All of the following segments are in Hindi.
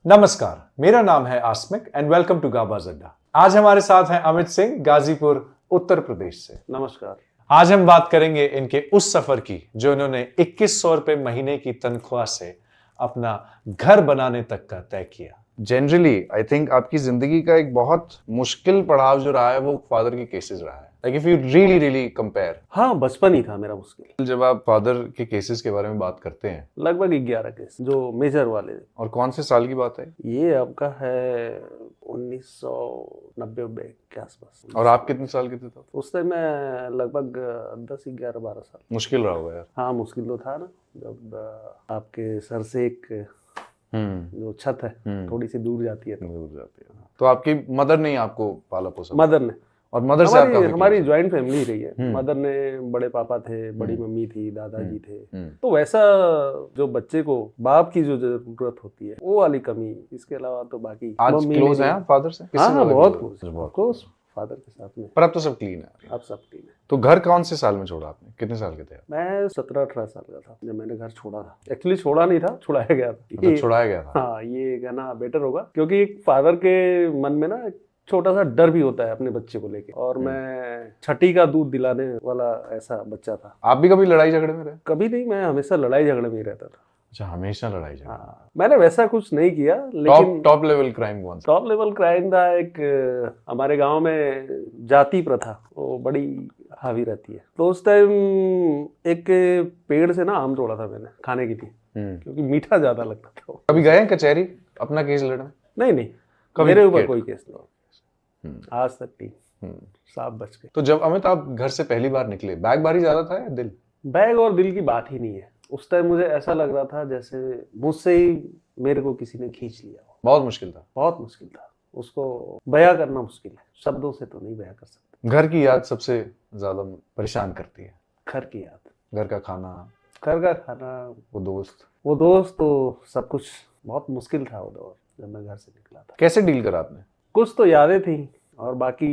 नमस्कार, मेरा नाम है आस्मिक एंड वेलकम टू गाबाज अड्डा। आज हमारे साथ हैं अमित सिंह, गाजीपुर, उत्तर प्रदेश से। नमस्कार। आज हम बात करेंगे इनके उस सफर की जो इन्होंने 2100 रुपए महीने की तनख्वाह से अपना घर बनाने तक का तय किया। जनरली आई थिंक आपकी जिंदगी का एक बहुत मुश्किल पड़ाव जो रहा है वो फादर के केसेस रहा है। Like if you really compare, हाँ, बचपन ही था मेरा मुश्किल। जब आप फादर के केसेस के बारे में बात करते हैं, लगभग 11 केस जो मेजर वाले। और कौन से साल की बात है? ये आपका है 1990 के आसपास। और आप कितने साल के थे तब? उस टाइम मैं लगभग 10, 11, 12 साल। मुश्किल रहा होगा यार। हाँ, मुश्किल तो था ना, जब आपके सर से एक जो छत है थोड़ी सी दूर जाती है तो आपकी मदर ने आपको पाला पोसा? मदर ने। और मदर से आपका हमारी ज्वाइंट फैमिली रही है। मदर ने, बड़े पापा थे, बड़ी मम्मी थी, दादाजी थे। तो वैसा जो बच्चे को बाप की जो जरूरत होती है वो वाली कमी, इसके अलावा तो बाकी। आज क्लोज हैं आप फादर से? हाँ, बहुत क्लोज फादर के साथ में। पर अब तो सब क्लीन है। अब सब क्लीन है। तो घर कौन से साल में छोड़ा आपने? कितने साल के थे आप? मैं 17-18 साल का था जब मैंने घर छोड़ा था। एक्चुअली छोड़ा नहीं था, छुड़ाया गया था। मतलब छुड़ाया गया था। हाँ, ये कहना बेटर होगा, क्योंकि एक फादर के मन में ना छोटा सा डर भी होता है अपने बच्चे को लेके। और मैं छठी का दूध दिलाने वाला ऐसा बच्चा था। आप भी कभी लड़ाई झगड़े में रहे? कभी नहीं, मैं हमेशा लड़ाई झगड़े में ही रहता था। अच्छा, हमेशा लड़ाई झगड़ा। हाँ, मैंने वैसा कुछ नहीं किया, लेकिन टॉप लेवल क्राइम कौन सा? टॉप लेवल क्राइम था एक हमारे गांव में जाति प्रथा वो बड़ी हावी रहती है। तो उस टाइम एक पेड़ से ना आम तोड़ा था मैंने खाने के लिए, क्योंकि मीठा ज्यादा लगता था। कभी गए कचहरी अपना केस लड़ने? नहीं, मेरे ऊपर कोई केस नहीं, आज तक नहीं। साफ बच गए। तो जब अमित आप घर से पहली बार निकले, बैग भारी ज्यादा था या दिल? बैग और दिल की बात ही नहीं है। उस टाइम मुझे ऐसा लग रहा था जैसे मुझसे ही मेरे को किसी ने खींच लिया हो। बहुत मुश्किल था। बहुत मुश्किल था, उसको बयां करना मुश्किल है, शब्दों से तो नहीं बयां कर सकते। घर की याद सबसे ज्यादा परेशान करती है। घर की याद, घर का खाना, वो दोस्त तो सब कुछ बहुत मुश्किल था वो दौर जब मैं घर से निकला था। कैसे डील करा आपने? कुछ तो यादें थी और बाकी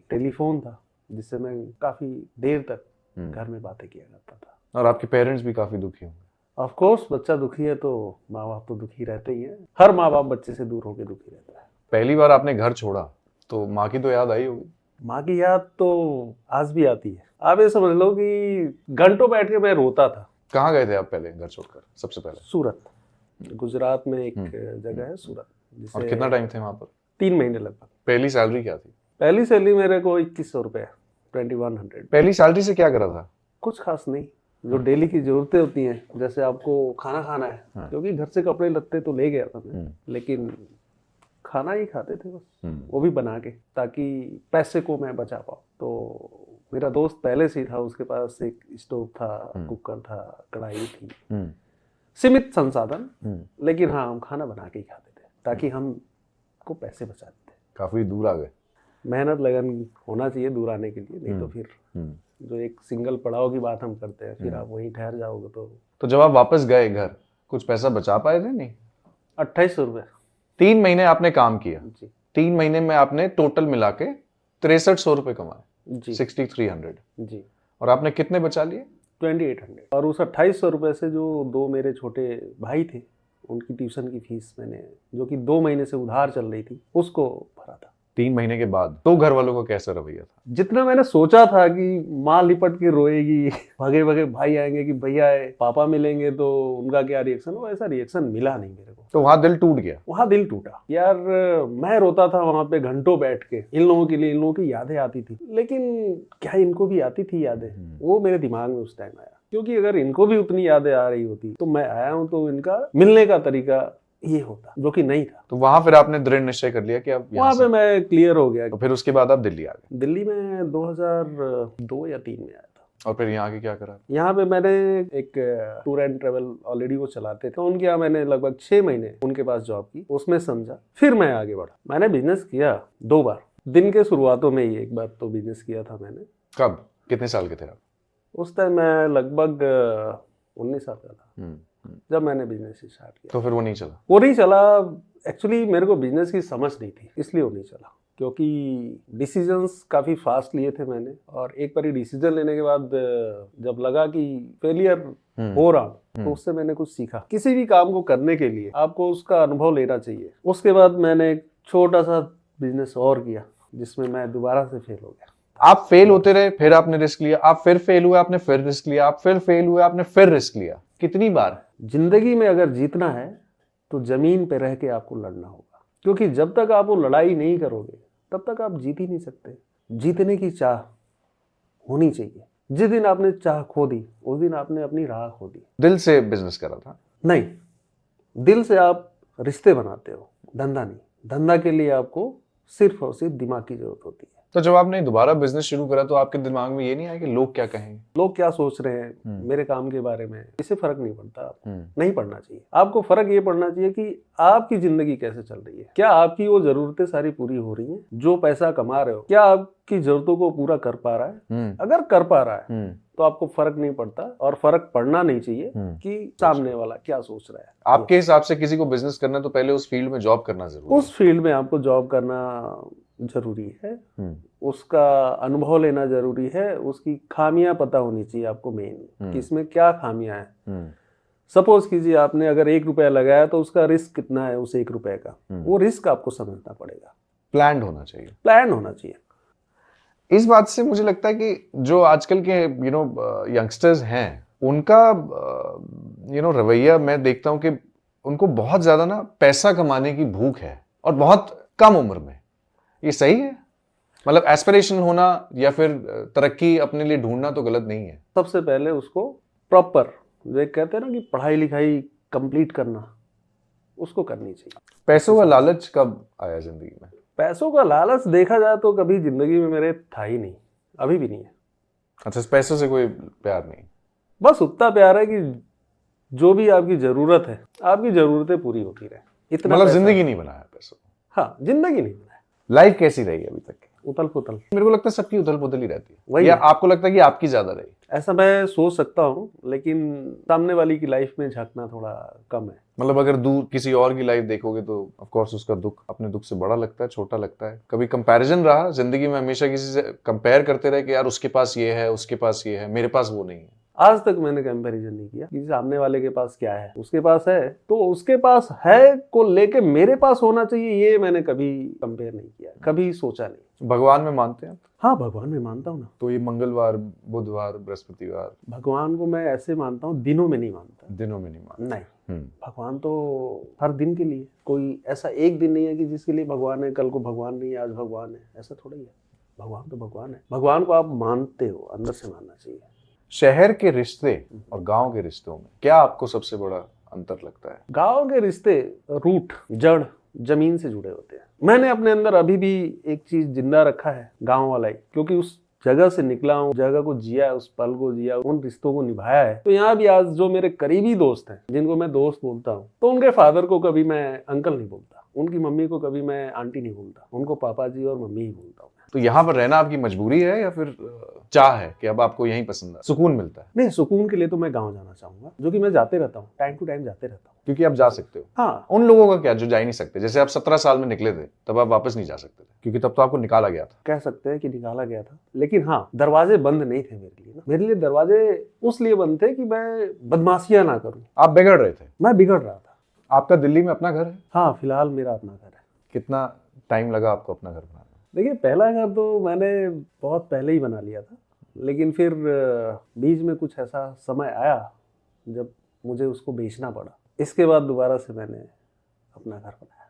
टेलीफोन था जिससे मैं काफी देर तक घर में बातें किया करता था। और आपके पेरेंट्स भी काफी दुखी होंगे। ऑफ कोर्स, बच्चा दुखी है तो माँ बाप तो दुखी रहते ही हैं। हर माँ बाप बच्चे से दूर होकर दुखी रहता है। पहली बार आपने घर छोड़ा तो माँ की तो याद आई होगी? माँ की याद तो आज भी आती है। आप ये समझ लो कि घंटों बैठ के मैं रोता था। कहाँ गए थे आप पहले घर छोड़कर? सबसे पहले सूरत, गुजरात में एक जगह है सूरत। और कितना टाइम थे वहां पर? 3 महीने लगभग। पहली सैलरी क्या थी? पहली सैलरी मेरे को 2100 रुपए, 2100। पहली सैलरी से क्या करा था? कुछ खास नहीं, जो डेली की जरूरतें होती हैं, जैसे आपको खाना खाना है, क्योंकि घर से कपड़े लत्ते तो ले गया था मैं, लेकिन खाना ही खाते थे बस, वो भी बना के, ताकि पैसे को मैं बचा पाऊँ। तो मेरा दोस्त पहले से ही था, उसके पास एक स्टोव था, कुकर था, कढ़ाई थी, सीमित संसाधन, लेकिन हाँ, हम खाना बना के ही खाते थे ताकि हम को पैसे बचाते थे। काफी दूर आ गए। मेहनत लगन होना चाहिए दूर आने के लिए, नहीं तो फिर जो एक सिंगल पड़ाव की बात हम करते हैं, फिर आप वहीं ठहर जाओगे। तो जब आप वापस गए घर, कुछ पैसा बचा पाए थे? नहीं। 2800 रुपये। 3 महीने आपने काम किया जी। 3 महीने में आपने टोटल मिला के 6300 रुपए कमाए जी, 6300 जी। और आपने कितने बचा लिए? 2800। और उस 2800 रुपये से जो 2 मेरे छोटे भाई थे, उनकी ट्यूशन की फीस मैंने, जो कि 2 महीने से उधार चल रही थी, उसको भरा था। 3 महीने के बाद तो घर वालों का कैसा रवैया था? जितना मैंने सोचा था कि माँ लिपट के रोएगी, भागे भागे भाई आएंगे कि भैया आए, पापा मिलेंगे तो उनका क्या रिएक्शन हो, ऐसा रिएक्शन मिला नहीं मेरे को। तो वहां दिल टूट गया? वहां दिल टूटा यार। मैं रोता था वहां पे घंटों बैठ के, इन लोगों के लिए। इन लोगों की यादें आती थी, लेकिन क्या इनको भी आती थी यादें? वो मेरे दिमाग में उस टाइम आया, क्योंकि अगर इनको भी उतनी यादें आ रही होती तो मैं आया हूं तो इनका मिलने का तरीका ये होता, जो कि नहीं था। तो वहां फिर आपने दृढ़ निश्चय कर लिया कि आप वहां पे मैं क्लियर हो गया। तो फिर उसके बाद आप दिल्ली आ गए? दिल्ली में 2002 या 3 में आया था। और फिर यहाँ के क्या करा? यहाँ पे मैंने एक टूर एंड ट्रेवल ऑलरेडी वो चलाते थे, तो उनके यहाँ मैंने लगभग 6 महीने उनके पास जॉब की, उसमें समझा, फिर मैं आगे बढ़ा। मैंने बिजनेस किया 2 बार, दिन के शुरुआतों में ही एक बार तो बिजनेस किया था मैंने। कब? कितने साल के थे आप? उस टाइम मैं लगभग 19 साल का था जब मैंने बिजनेस स्टार्ट किया। तो फिर वो नहीं चला? एक्चुअली मेरे को बिजनेस की समझ नहीं थी, इसलिए वो नहीं चला। क्योंकि डिसीजंस काफ़ी फास्ट लिए थे मैंने, और एक बारी डिसीजन लेने के बाद जब लगा कि फेलियर हो रहा हूँ तो उससे मैंने कुछ सीखा। किसी भी काम को करने के लिए आपको उसका अनुभव लेना चाहिए। उसके बाद मैंने एक छोटा सा बिजनेस और किया जिसमें मैं दोबारा से फेल हो गया। आप फेल होते रहे, फिर आपने रिस्क लिया, आप फिर फेल हुए, आपने फिर रिस्क लिया, आप फिर फेल हुए, आपने फिर रिस्क लिया। कितनी बार? जिंदगी में अगर जीतना है तो जमीन पे रह के आपको लड़ना होगा, क्योंकि जब तक आप वो लड़ाई नहीं करोगे तब तक आप जीत ही नहीं सकते। जीतने की चाह होनी चाहिए। जिस दिन आपने चाह खो दी उस दिन आपने अपनी राह खो दी। दिल से बिजनेस करा था? नहीं, दिल से आप रिश्ते बनाते हो, धंधा नहीं। धंधा के लिए आपको सिर्फ और सिर्फ दिमाग की जरूरत होती है। तो जब आपने दोबारा बिजनेस शुरू करा तो आपके दिमाग में ये नहीं आया कि लोग क्या कहेंगे, लोग क्या सोच रहे हैं मेरे काम के बारे में? इससे फर्क नहीं पड़ता, नहीं पड़ना चाहिए। आपको फर्क ये पड़ना चाहिए कि आपकी जिंदगी कैसे चल रही है। क्या आपकी वो जरूरतें सारी पूरी हो रही हैं? जो पैसा कमा रहे हो क्या आपकी जरूरतों को पूरा कर पा रहा है? अगर कर पा रहा है तो आपको फर्क नहीं पड़ता, और फर्क पड़ना नहीं चाहिए कि सामने वाला क्या सोच रहा है। आपके हिसाब से किसी को बिजनेस करना है तो पहले उस फील्ड में जॉब करना जरूरी है? उस फील्ड में आपको जॉब करना जरूरी है, उसका अनुभव लेना जरूरी है, उसकी खामियां पता होनी चाहिए आपको मेन, कि इसमें क्या खामियां हैं। सपोज कीजिए आपने अगर 1 रुपया लगाया तो उसका रिस्क कितना है उस 1 रुपए का, वो रिस्क आपको समझना पड़ेगा। प्लान्ड होना चाहिए। प्लान होना चाहिए। इस बात से मुझे लगता है कि जो आजकल के यंगस्टर्स हैं उनका रवैया मैं देखता हूं कि उनको बहुत ज्यादा ना पैसा कमाने की भूख है, और बहुत कम उम्र में। ये सही है? मतलब एस्पिरेशन होना या फिर तरक्की अपने लिए ढूंढना तो गलत नहीं है? सबसे पहले उसको प्रॉपर, जो कहते हैं ना कि पढ़ाई लिखाई कंप्लीट करना, उसको करनी चाहिए। पैसों का लालच कब आया जिंदगी में? पैसों का लालच देखा जाए तो कभी जिंदगी में मेरे था ही नहीं, अभी भी नहीं है। अच्छा, पैसों से कोई प्यार नहीं? बस उतना प्यार है कि जो भी आपकी जरूरत है, आपकी जरूरतें पूरी होती रहे, इतना। मतलब जिंदगी नहीं बनाया पैसों? हाँ, जिंदगी नहीं बनाया। लाइफ कैसी रही अभी तक? उथल पुथल। मेरे को लगता है सबकी उथल पुथल ही रहती है, वही या है। आपको लगता है कि आपकी ज्यादा रही? ऐसा मैं सोच सकता हूँ, लेकिन सामने वाली की लाइफ में झांकना थोड़ा कम है। मतलब अगर दूर किसी और की लाइफ देखोगे तो ऑफ कोर्स उसका दुख अपने दुख से बड़ा लगता है, छोटा लगता है। कभी कंपैरिजन रहा जिंदगी में? हमेशा किसी से कंपेयर करते रहे कि यार उसके पास ये है, उसके पास ये है, मेरे पास वो नहीं है? आज तक मैंने कंपैरिजन नहीं किया कि सामने वाले के पास क्या है, उसके पास है तो उसके पास है को लेके मेरे पास होना चाहिए, ये मैंने कभी कंपेयर नहीं किया, कभी सोचा नहीं। भगवान में मानते हैं? हाँ, भगवान में मानता हूँ ना। तो ये मंगलवार, बुधवार, बृहस्पतिवार, भगवान को मैं ऐसे मानता हूँ, दिनों में नहीं मानता। दिनों में नहीं मानते? नहीं, भगवान तो हर दिन के लिए, कोई ऐसा एक दिन नहीं है कि जिसके लिए भगवान है, कल को भगवान नहीं है, आज भगवान है, ऐसा थोड़ा ही है। भगवान तो भगवान है। भगवान को आप मानते हो, अंदर से मानना चाहिए। शहर के रिश्ते और गांव के रिश्तों में क्या आपको सबसे बड़ा अंतर लगता है? गांव के रिश्ते रूट, जड़, जमीन से जुड़े होते हैं। मैंने अपने अंदर अभी भी एक चीज जिंदा रखा है, गांव वाला ही, क्योंकि उस जगह से निकला हूँ, जगह को जिया है, उस पल को जिया, उन रिश्तों को निभाया है। तो यहाँ भी आज जो मेरे करीबी दोस्त हैं, जिनको मैं दोस्त बोलता हूँ, तो उनके फादर को कभी मैं अंकल नहीं बोलता, उनकी मम्मी को कभी मैं आंटी नहीं बोलता, उनको पापा जी और मम्मी ही बोलता हूँ। तो यहाँ पर रहना आपकी मजबूरी है या फिर चाह है कि अब आपको यहीं पसंद है, सुकून मिलता है? नहीं, सुकून के लिए तो मैं गाँव जाना चाहूंगा, जो कि मैं जाते रहता हूँ, टाइम टू टाइम जाते रहता हूँ। क्योंकि आप जा सकते हो। हाँ। उन लोगों का क्या जो जा ही नहीं सकते? जैसे आप 17 साल में निकले थे तब आप वापस नहीं जा सकते थे, क्योंकि तब तो आपको निकाला गया था। कह सकते हैं कि निकाला गया था, लेकिन हाँ, दरवाजे बंद नहीं थे मेरे लिए ना। मेरे लिए दरवाजे उस लिए बंद थे कि मैं बदमाशियां ना करूं। आप बिगड़ रहे थे? मैं बिगड़ रहा था। आपका दिल्ली में अपना घर है? हाँ, फिलहाल मेरा अपना घर है। कितना टाइम लगा आपको अपना घर बनाने? देखिए, पहला घर तो मैंने बहुत पहले ही बना लिया था, लेकिन फिर बीच में कुछ ऐसा समय आया जब मुझे उसको बेचना पड़ा। इसके बाद दोबारा से मैंने अपना घर बनाया।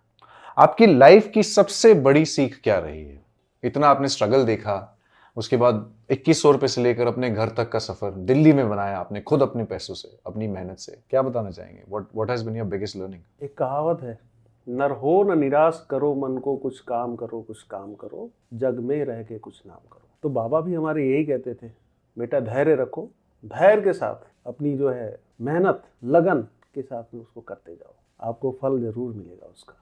आपकी लाइफ की सबसे बड़ी सीख क्या रही है? इतना आपने स्ट्रगल देखा, उसके बाद 2100 रुपए से लेकर अपने घर तक का सफर दिल्ली में बनाया आपने, खुद अपने पैसों से, अपनी मेहनत से। क्या बताना चाहेंगे? What has been your biggest learning? एक कहावत है, नर हो न निराश करो मन को, कुछ काम करो, कुछ काम करो, जग में रह के कुछ नाम करो। तो बाबा भी हमारे यही कहते थे, बेटा धैर्य रखो, धैर्य के साथ अपनी जो है मेहनत, लगन के साथ में उसको करते जाओ, आपको फल जरूर मिलेगा उसका।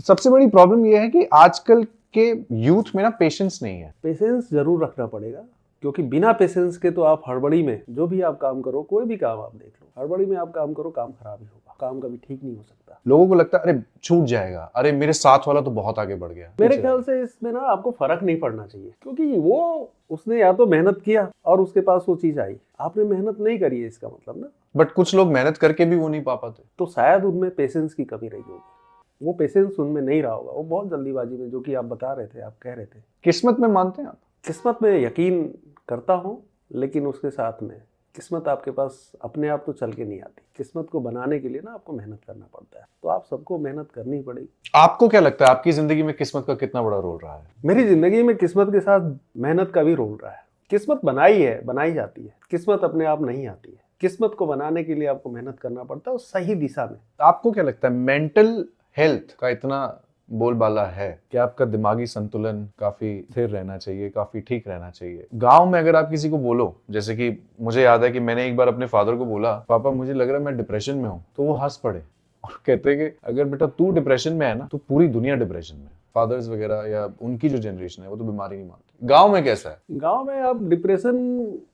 सबसे बड़ी प्रॉब्लम यह है कि आजकल के यूथ में ना पेशेंस नहीं है। पेशेंस जरूर रखना पड़ेगा, क्योंकि बिना पेशेंस के तो आप हड़बड़ी में जो भी आप काम करो, कोई भी काम आप देख लो, हड़बड़ी में आप काम करो, काम खराब ही होगा। काम कभी ठीक नहीं हो सकता। लोगों को लगता है अरे छूट जाएगा, अरे मेरे साथ वाला तो बहुत आगे बढ़ गया। मेरे ख्याल से इसमें ना आपको फर्क नहीं पड़ना चाहिए, क्योंकि वो उसने या तो मेहनत किया और उसके पास वो चीज आई, आपने मेहनत नहीं करी है इसका मतलब ना। बट कुछ लोग मेहनत करके भी वो नहीं पा पाते। तो शायद उनमें पेशेंस की कमी रही होगी, वो पेशेंस उनमें नहीं रहा होगा, वो बहुत जल्दीबाजी में, जो कि आप बता रहे थे, आप कह रहे थे। किस्मत में मानते हैं आप? किस्मत में यकीन करता हूँ, लेकिन उसके साथ में किस्मत आपके पास अपने आप तो चल के नहीं आती। किस्मत को बनाने के लिए ना आपको मेहनत करना पड़ता है, तो आप सबको मेहनत करनी पड़ेगी। आपको क्या लगता है आपकी जिंदगी में किस्मत का कितना बड़ा रोल रहा है? मेरी जिंदगी में किस्मत के साथ मेहनत का भी रोल रहा है। किस्मत बनाई जाती है, किस्मत अपने आप नहीं आती है। किस्मत को बनाने के लिए आपको मेहनत करना पड़ता है, सही दिशा में। आपको क्या लगता है मेंटल हेल्थ का इतना बोलबाला है कि आपका दिमागी संतुलन काफी स्थिर रहना चाहिए, काफी ठीक रहना चाहिए? गांव में अगर आप किसी को बोलो, जैसे कि मुझे याद है कि मैंने एक बार अपने फादर को बोला, पापा मुझे लग रहा है मैं डिप्रेशन में हूँ, तो वो हंस पड़े और कहते हैं कि अगर बेटा तू डिप्रेशन में है ना तो पूरी दुनिया डिप्रेशन में। फादर्स वगैरह या उनकी जो जनरेशन है वो तो बीमारी नहीं मानती। गाँव में कैसा है? गाँव में आप डिप्रेशन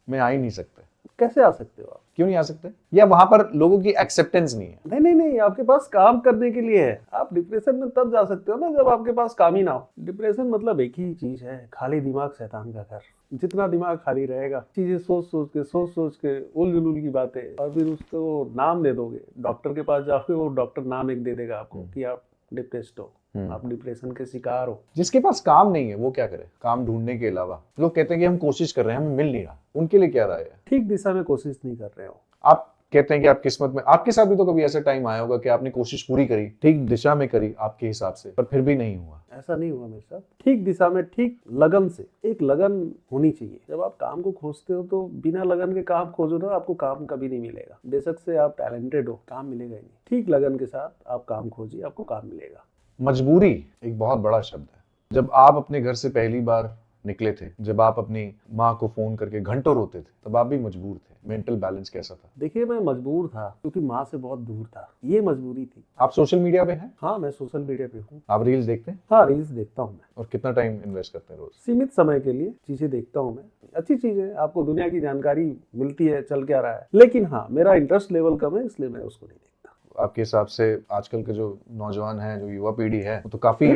में आ ही नहीं सकते। कैसे आ सकते हो आप? क्यों नहीं आ सकते? या वहां पर लोगों की एक्सेप्टेंस नहीं है? नहीं नहीं नहीं, आपके पास काम करने के लिए है। आप डिप्रेशन में तब जा सकते हो ना जब आपके पास काम ही ना हो। डिप्रेशन मतलब एक ही चीज है, खाली दिमाग शैतान का घर। जितना दिमाग खाली रहेगा, चीजें सोच सोच के उल जुलूल की बातें, और फिर उसको नाम दे दोगे, डॉक्टर के पास जाओगे, वो डॉक्टर नाम एक दे देगा आपको कि आप डिप्रेस्ड हो, आप डिप्रेशन के शिकार हो। जिसके पास काम नहीं है वो क्या करे काम ढूंढने के अलावा? लोग कहते हैं कि हम कोशिश कर रहे हैं, हमें मिल नहीं रहा। उनके लिए क्या राय है? ठीक दिशा में कोशिश नहीं कर रहे हो। आप कहते हैं कि आप किस्मत में, आपके साथ भी तो कभी ऐसा टाइम आया होगा कि आपने कोशिश पूरी करी, ठीक दिशा में करी आपके हिसाब से, पर फिर भी नहीं हुआ? ऐसा नहीं हुआ मेरे साथ। ठीक दिशा में, ठीक लगन से। एक लगन होनी चाहिए। जब आप काम को खोजते हो तो बिना लगन के काम खोजो ना, आपको काम कभी नहीं मिलेगा। बेशक से आप टैलेंटेड हो, काम मिलेगा ही नहीं। ठीक लगन के साथ आप काम खोजिए, आपको काम मिलेगा। मजबूरी एक बहुत बड़ा शब्द है। जब आप अपने घर से पहली बार निकले थे, जब आप अपनी माँ को फोन करके घंटों रोते थे, तब आप भी मजबूर थे। मेंटल बैलेंस कैसा था? देखिए, मैं मजबूर था क्योंकि माँ से बहुत दूर था, ये मजबूरी थी। आप सोशल मीडिया पे हैं? हाँ, मैं सोशल मीडिया पे हूँ। आप रील्स देखते हैं? हाँ, रील्स देखता हूँ मैं। और कितना टाइम इन्वेस्ट करते हैं रोज? सीमित समय के लिए चीजें देखता हूँ मैं। अच्छी चीज है, आपको दुनिया की जानकारी मिलती है, चल क्या रहा है। लेकिन हाँ, मेरा इंटरेस्ट लेवल कम है, इसलिए मैं उसको नहीं देखता। आपके हिसाब से आजकल के जो नौजवान है, जो युवा पीढ़ी है, वो तो काफी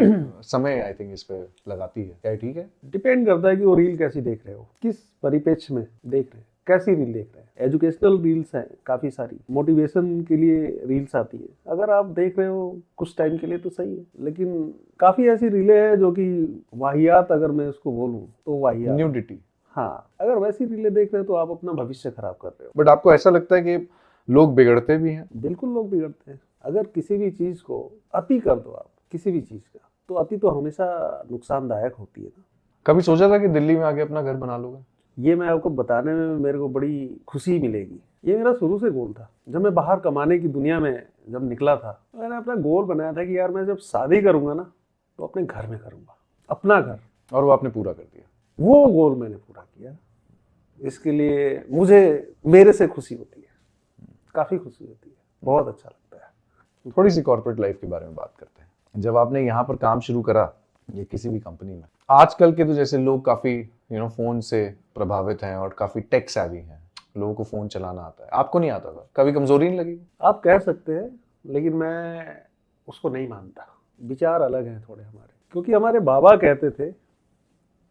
समय आई थिंक इस पे लगाती है। क्या ठीक है? डिपेंड करता है कि वो रील कैसी देख रहे हो, किस परिप्रेक्ष्य में देख रहे हैं, कैसी रील देख रहे हैं। एजुकेशनल रील्स हैं काफ़ी सारी, मोटिवेशन के लिए रील्स आती है। अगर आप देख रहे हो कुछ टाइम के लिए तो सही है, लेकिन काफ़ी ऐसी रीलें हैं जो कि वाहियात, अगर मैं उसको बोलूँ तो वाहियात, न्यूडिटी। हाँ, अगर वैसी रीलें देख रहे हो तो आप अपना भविष्य खराब कर रहे हो। बट आपको ऐसा लगता है कि लोग बिगड़ते भी हैं? बिल्कुल लोग बिगड़ते हैं। अगर किसी भी चीज़ को अति कर दो आप, किसी भी चीज़ का, तो अति तो हमेशा नुकसानदायक होती है ना। कभी सोचा था कि दिल्ली में आके अपना घर बना लोगे? ये मैं आपको बताने में मेरे को बड़ी खुशी मिलेगी। ये मेरा शुरू से गोल था। जब मैं बाहर कमाने की दुनिया में जब निकला था, तो मैंने अपना गोल बनाया था कि यार मैं जब शादी करूंगा ना तो अपने घर में करूंगा, अपना घर। और वो आपने पूरा कर दिया। वो गोल मैंने पूरा किया। इसके लिए मुझे मेरे से खुशी होती है, काफ़ी खुशी होती है, बहुत अच्छा लगता है। थोड़ी सी कॉर्पोरेट लाइफ के बारे में बात करते हैं। जब आपने यहाँ पर काम शुरू करा या किसी भी कंपनी में, आजकल के तो जैसे लोग काफ़ी फोन से प्रभावित हैं और काफ़ी टेक सेवी हैं, लोगों को फ़ोन चलाना आता है। आपको नहीं आता था? कभी कमजोरी नहीं लगी? आप कह सकते हैं, लेकिन मैं उसको नहीं मानता। विचार अलग हैं थोड़े हमारे, क्योंकि हमारे बाबा कहते थे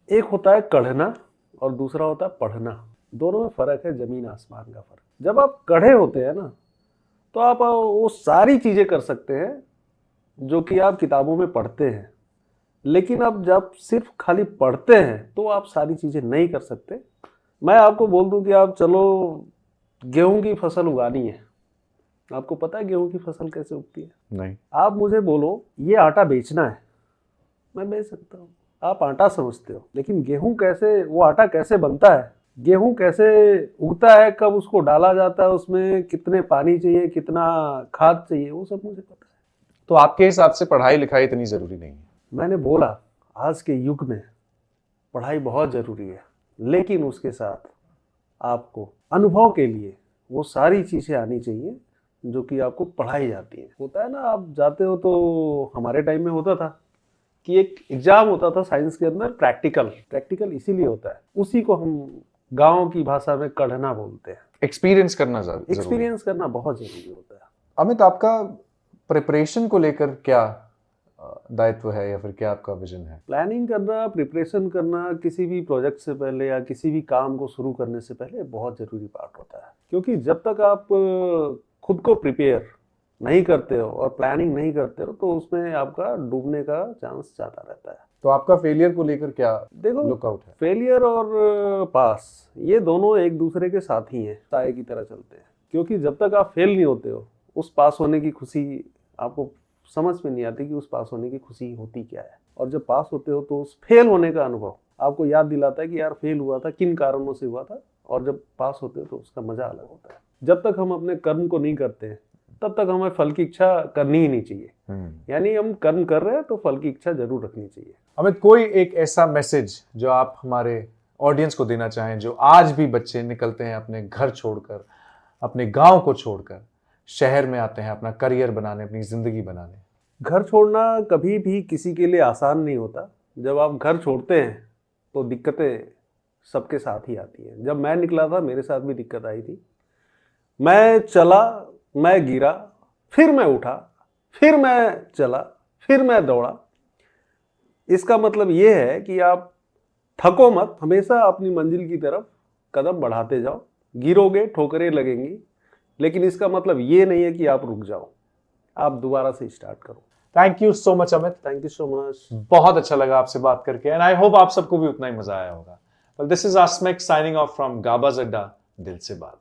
एक होता है कढ़ना और दूसरा होता है पढ़ना। दोनों में फ़र्क है, ज़मीन आसमान का फ़र्क। जब आप कढ़े होते हैं ना तो आप वो सारी चीज़ें कर सकते हैं जो कि आप किताबों में पढ़ते हैं, लेकिन अब जब सिर्फ खाली पढ़ते हैं तो आप सारी चीज़ें नहीं कर सकते। मैं आपको बोल दूं कि आप चलो गेहूं की फसल उगानी है, आपको पता है गेहूं की फसल कैसे उगती है? नहीं। आप मुझे बोलो ये आटा बेचना है, मैं बेच सकता हूँ। आप आटा समझते हो, लेकिन गेहूं कैसे, वो आटा कैसे बनता है, गेहूं कैसे उगता है, कब उसको डाला जाता है, उसमें कितने पानी चाहिए, कितना खाद चाहिए, वो सब मुझे पता है। तो आपके हिसाब से पढ़ाई लिखाई इतनी ज़रूरी नहीं है? मैंने बोला आज के युग में पढ़ाई बहुत ज़रूरी है, लेकिन उसके साथ आपको अनुभव के लिए वो सारी चीज़ें आनी चाहिए जो कि आपको पढ़ाई जाती है। होता है ना, आप जाते हो तो हमारे टाइम में होता था कि एक एग्ज़ाम होता था साइंस के अंदर, प्रैक्टिकल इसीलिए होता है, उसी को हम गाँव की भाषा में कढ़ना बोलते हैं। एक्सपीरियंस करना ज़रूरी है। एक्सपीरियंस करना बहुत ज़रूरी होता है। अमित, आपका प्रिपरेशन को लेकर क्या दायित्व है या फिर क्या आपका विजन है? प्लानिंग करना, प्रिपरेशन करना किसी भी प्रोजेक्ट से पहले या किसी भी काम को शुरू करने से पहले बहुत ज़रूरी पार्ट होता है, क्योंकि जब तक आप खुद को प्रिपेयर नहीं करते हो और प्लानिंग नहीं करते हो तो उसमें आपका डूबने का चांस ज़्यादा रहता है। तो आपका फेलियर को लेकर क्या देखो, लुकआउट है? फेलियर और पास ये दोनों एक दूसरे के साथ ही हैं, ताए की तरह चलते हैं, क्योंकि जब तक आप फेल नहीं होते हो उस पास होने की खुशी आपको समझ में नहीं आती कि उस पास होने की खुशी होती क्या है। और जब पास होते हो तो उस फेल होने का अनुभव आपको याद दिलाता है कि यार फेल हुआ था, किन कारणों से हुआ था, और जब पास होते हो तो उसका मजा अलग होता है। जब तक हम अपने कर्म को नहीं करते हैं तब तक हमें फल की इच्छा करनी ही नहीं चाहिए। यानी हम कर्म कर रहे हैं तो फल की इच्छा जरूर रखनी चाहिए। अमित, कोई एक ऐसा मैसेज जो आप हमारे ऑडियंस को देना चाहें, जो आज भी बच्चे निकलते हैं अपने घर छोड़कर, अपने गांव को छोड़कर शहर में आते हैं अपना करियर बनाने, अपनी जिंदगी बनाने? घर छोड़ना कभी भी किसी के लिए आसान नहीं होता। जब आप घर छोड़ते हैं तो दिक्कतें सबके साथ ही आती हैं। जब मैं निकला था मेरे साथ भी दिक्कत आई थी। मैं चला, मैं गिरा, फिर मैं उठा, फिर मैं चला, फिर मैं दौड़ा। इसका मतलब ये है कि आप थको मत, हमेशा अपनी मंजिल की तरफ कदम बढ़ाते जाओ। गिरोगे, ठोकरें लगेंगी, लेकिन इसका मतलब ये नहीं है कि आप रुक जाओ, आप दोबारा से स्टार्ट करो। Thank you so much Amit, thank you so much. बहुत अच्छा लगा आपसे बात करके एंड आई होप आप सबको भी उतना ही मजा आया होगा। Well, this is Asmik signing off from Gabbaz Adda, दिल से बात।